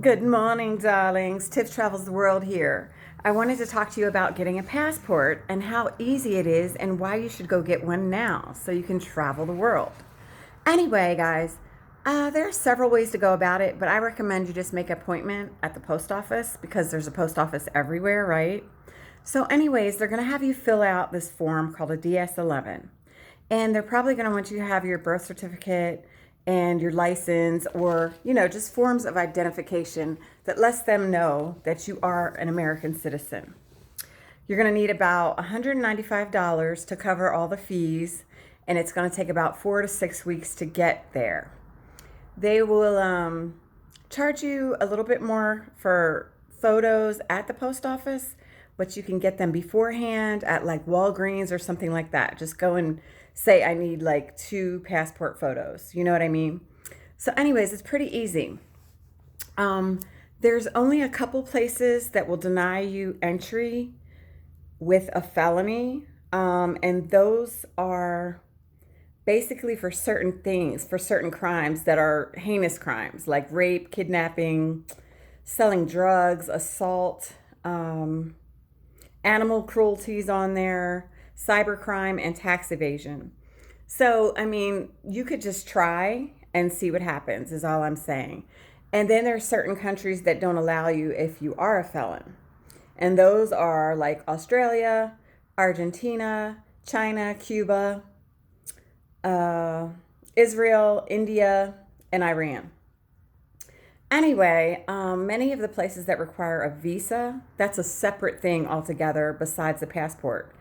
Good morning, darlings. Tiff travels the world here. I wanted to talk to you about getting a passport and how easy it is and why you should go get one now so you can travel the world. Anyway, guys, there are several ways to go about it, but I recommend you just make an appointment at the post office because there's a post office everywhere, right? So, anyways, they're going to have you fill out this form called a DS-11. And they're probably going to want you to have your birth certificate and your license or, just forms of identification that lets them know that you are an American citizen. You're going to need about $195 to cover all the fees, and it's going to take about 4 to 6 weeks to get there. They will charge you a little bit more for photos at the post office, but you can get them beforehand at like Walgreens or something like that. Just go and say, I need like 2 passport photos. You know what I mean? So, anyways, it's pretty easy. There's only a couple places that will deny you entry with a felony, and those are basically for certain things, for certain crimes that are heinous crimes like rape, kidnapping, selling drugs, assault, animal cruelties on there, cybercrime, and tax evasion. So, I mean, you could just try and see what happens, is all I'm saying. And then there are certain countries that don't allow you if you are a felon. And those are like Australia, Argentina, China, Cuba, Israel, India, and Iran. Anyway, many of the places that require a visa, that's a separate thing altogether besides the passport,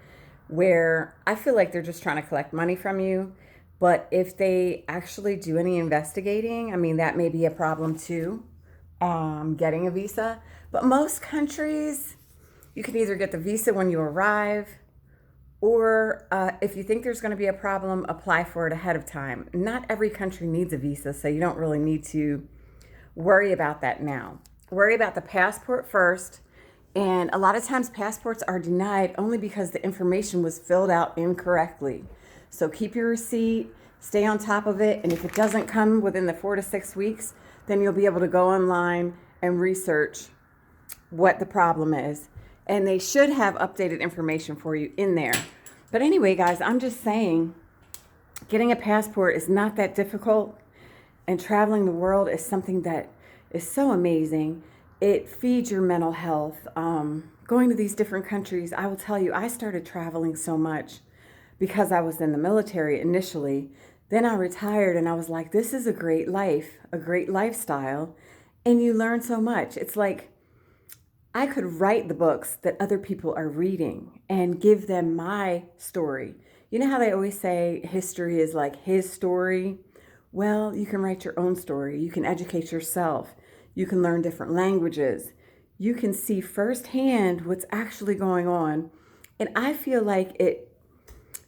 where I feel like they're just trying to collect money from you. But if they actually do any investigating, I mean, that may be a problem too, getting a visa. But most countries, you can either get the visa when you arrive, or if you think there's going to be a problem, apply for it ahead of time. Not every country needs a visa, so you don't really need to worry about that now. Worry about the passport first. And a lot of times passports are denied only because the information was filled out incorrectly. So keep your receipt, stay on top of it, and if it doesn't come within the 4 to 6 weeks, then you'll be able to go online and research what the problem is. And they should have updated information for you in there. But anyway, guys, I'm just saying, getting a passport is not that difficult. And traveling the world is something that is so amazing. It feeds your mental health. Going to these different countries, I will tell you, I started traveling so much because I was in the military initially. Then I retired and I was like, this is a great life, a great lifestyle. And you learn so much. It's like I could write the books that other people are reading and give them my story. You know how they always say history is like his story? Well, you can write your own story. You can educate yourself. You can learn different languages. You can see firsthand what's actually going on. And I feel like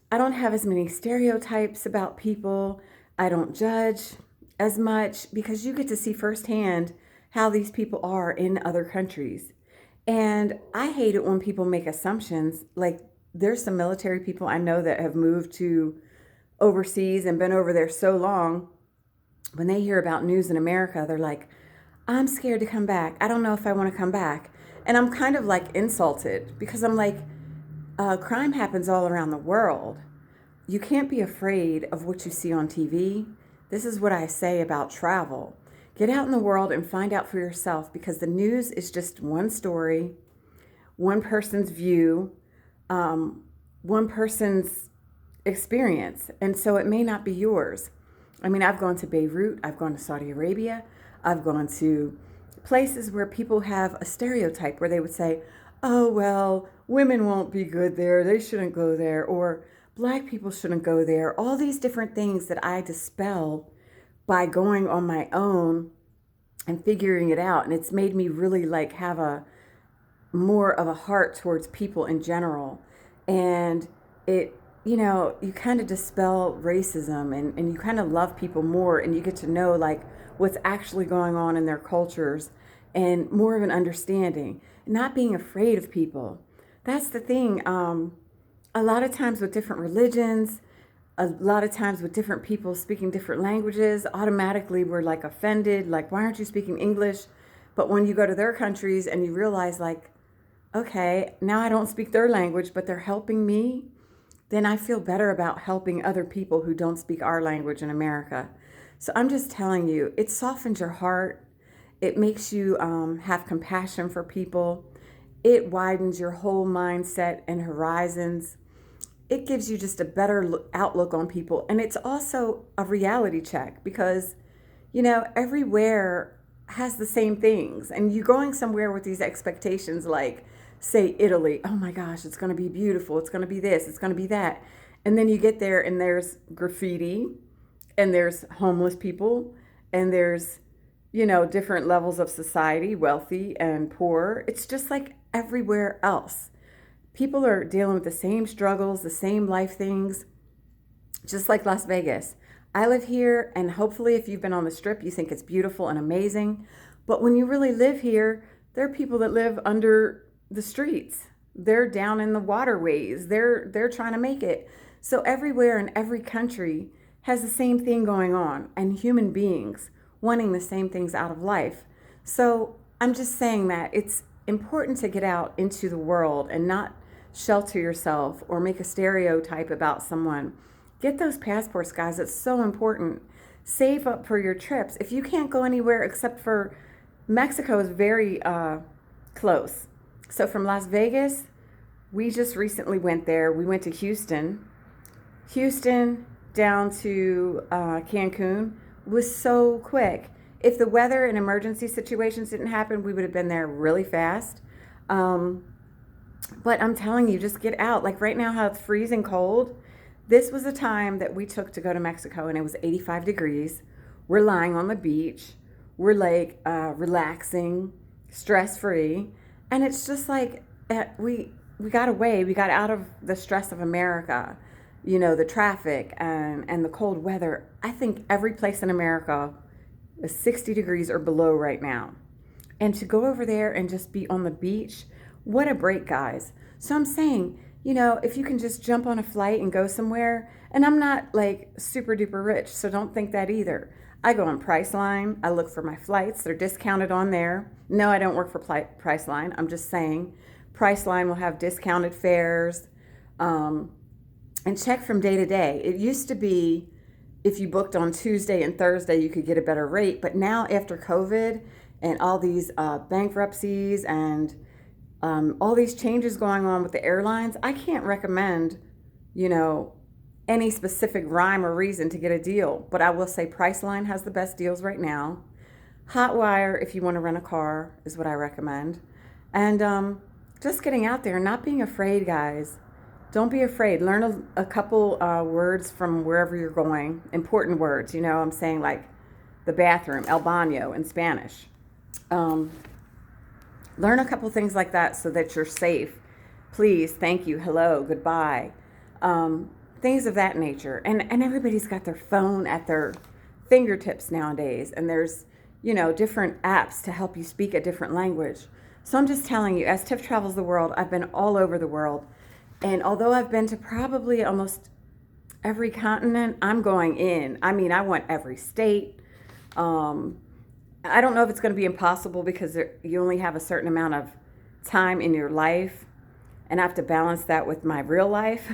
I don't have as many stereotypes about people. I don't judge as much because you get to see firsthand how these people are in other countries. And I hate it when people make assumptions. Like there's some military people I know that have moved to overseas and been over there so long, when they hear about news in America, they're like, I'm scared to come back. I don't know if I want to come back. And I'm kind of like insulted because I'm like, crime happens all around the world. You can't be afraid of what you see on TV. This is what I say about travel. Get out in the world and find out for yourself because the news is just one story, one person's view, one person's experience, and so it may not be yours. I mean, I've gone to Beirut, I've gone to Saudi Arabia, I've gone to places where people have a stereotype where they would say, oh, well, women won't be good there, they shouldn't go there, or black people shouldn't go there. All these different things that I dispel by going on my own and figuring it out. And it's made me really like have a more of a heart towards people in general. And you kind of dispel racism and you kind of love people more and you get to know like what's actually going on in their cultures and more of an understanding, not being afraid of people. That's the thing. A lot of times with different religions, a lot of times with different people speaking different languages, automatically we're like offended, like, why aren't you speaking English? But when you go to their countries and you realize, like, okay, now I don't speak their language, but they're helping me, then I feel better about helping other people who don't speak our language in America. So I'm just telling you, it softens your heart. It makes you have compassion for people. It widens your whole mindset and horizons. It gives you just a better outlook on people. And it's also a reality check because, everywhere has the same things. And you're going somewhere with these expectations like, say, Italy. Oh my gosh, it's going to be beautiful. It's going to be this. It's going to be that. And then you get there and there's graffiti and there's homeless people and there's, different levels of society, wealthy and poor. It's just like everywhere else. People are dealing with the same struggles, the same life things, just like Las Vegas. I live here, and hopefully if you've been on the Strip, you think it's beautiful and amazing. But when you really live here, there are people that live under the streets. They're down in the waterways. They're trying to make it. So everywhere in every country has the same thing going on, and human beings wanting the same things out of life. So I'm just saying that it's important to get out into the world and not shelter yourself or make a stereotype about someone. Get those passports, guys. It's so important. Save up for your trips. If you can't go anywhere except for Mexico is very close. So from Las Vegas, we just recently went there. We went to Houston down to Cancun was so quick. If the weather and emergency situations didn't happen, we would have been there really fast. But I'm telling you, just get out. Like right now, how it's freezing cold. This was a time that we took to go to Mexico, and it was 85 degrees. We're lying on the beach. We're like relaxing, stress-free. And it's just like we got away. We got out of the stress of America, the traffic and the cold weather. I think every place in America is 60 degrees or below right now. And to go over there and just be on the beach, what a break, guys. So I'm saying, if you can just jump on a flight and go somewhere, and I'm not like super duper rich, so don't think that either. I go on Priceline. I look for my flights. They're discounted on there. No, I don't work for Priceline. I'm just saying Priceline will have discounted fares. And check from day to day. It used to be if you booked on Tuesday and Thursday, you could get a better rate. But now after COVID and all these bankruptcies and all these changes going on with the airlines, I can't recommend, any specific rhyme or reason to get a deal. But I will say Priceline has the best deals right now. Hotwire, if you want to rent a car, is what I recommend. And just getting out there and not being afraid, guys. Don't be afraid. Learn a couple words from wherever you're going. Important words, I'm saying like the bathroom, el baño in Spanish. Learn a couple things like that so that you're safe. Please, thank you, hello, goodbye. Things of that nature. And everybody's got their phone at their fingertips nowadays. And there's, different apps to help you speak a different language. So I'm just telling you, as Tiff travels the world, I've been all over the world. And although I've been to probably almost every continent, I'm going in. I mean, I want every state. I don't know if it's going to be impossible because you only have a certain amount of time in your life. And I have to balance that with my real life.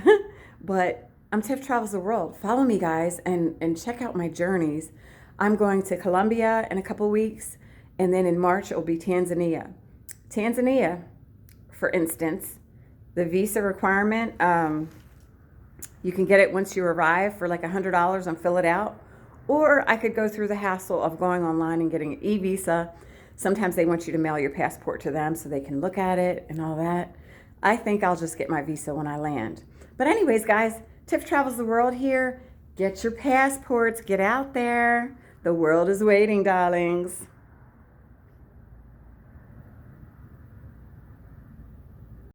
But I'm Tiff Travels the World. Follow me, guys, and check out my journeys. I'm going to Colombia in a couple weeks. And then in March, it will be Tanzania. Tanzania, for instance, the visa requirement, you can get it once you arrive for like $100 and fill it out. Or I could go through the hassle of going online and getting an e-visa. Sometimes they want you to mail your passport to them so they can look at it and all that. I think I'll just get my visa when I land. But anyways, guys, Tiff Travels the World here. Get your passports. Get out there. The world is waiting, darlings.